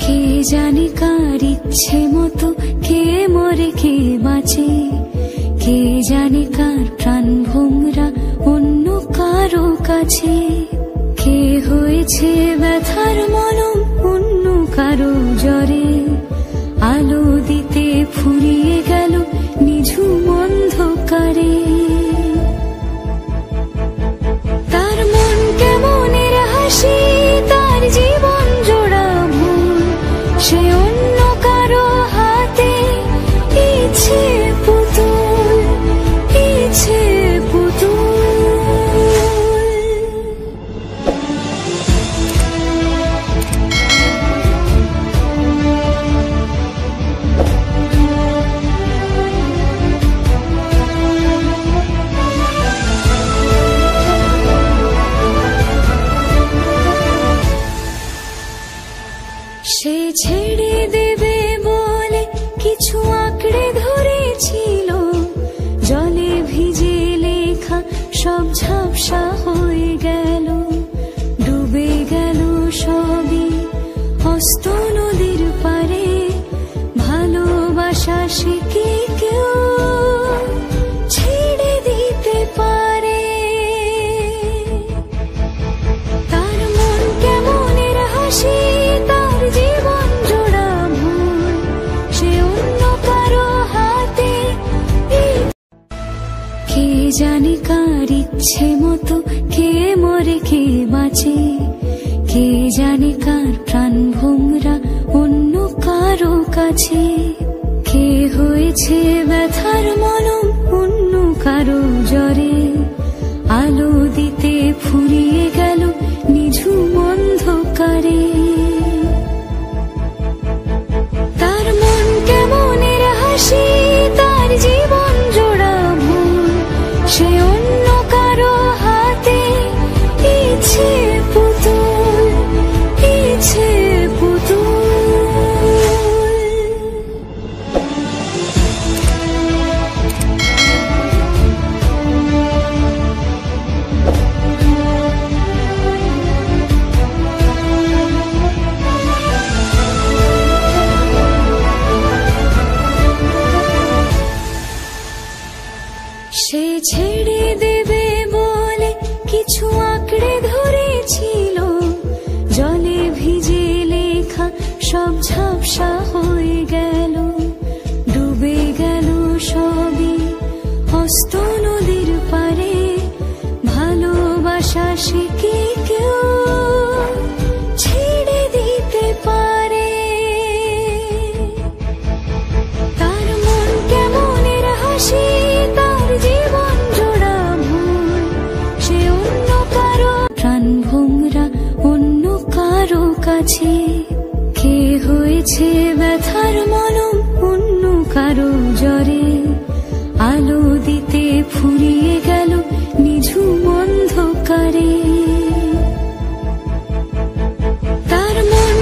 কে জানে কার ইচ্ছে মতো কে মরে কে বাঁচে, কে জানে কার প্রাণ ভোমরা অন্য কারো কাছে, কে হয়েছে ব্যথার মলম অন্য কারো জ্বরে, আলো দিতে ফুরিয়ে গেল নিঝুম অন্ধকারে। তার মন কেমনের হাসি, তার জীবন জোড়া ভুল, সে অন্য কারো হাতে ইচ্ছে পুতুল, ইচ্ছে পুতুল। সে ছেড়ে দেবে বলে কিছু আঁকড়ে ধরেছিল, জলে ভিজে লেখা সব ঝাপসা হয়ে গেল, ডুবে গেল সবই অস্ত নদীর পারে। ভালোবাসা সে কি কেউ ছেড়ে দিতে পারে? তার মন কেমনের হাসি, তার জীবন জোড়া ভুল, সে অন্য কারো হাতে। কে জানে কার ইচ্ছে মতো কে মরে কে বাঁচে, কে জানে কার প্রাণ ভোমরা অন্য কারো কাছে, কে হয়েছে ব্যথার মলম অন্য কারো জ্বরে, আলো দিতে ফুরিয়ে গেল নিঝুম অন্ধকারে। তার মন কেমনের হাসি, তার জীবন জোড়া ভুল, সে অন্য কারো হাতে ইচ্ছে পুতুল, ইচ্ছে পুতুল। সে ছেড়ে দেবে বলে কিছু আঁকড়ে ধরেছিল, জলে ভিজে লেখা সব ঝাপসা হয়ে গেল, ডুবে গেল সবই অস্ত নদীর পারে। ভালোবাসা সে কি কেউ ছেড়ে দিতে পারে? তার মন কেমনের হাসি, তার জীবন জোড়া ভুল, সে অন্য কারো প্রাণ ভোমরা অন্য কারো কাছে, কে হয়েছে ব্যথার মলম অন্য কারো জ্বরে, আলো দিতে ফুরিয়ে গেল নিঝুম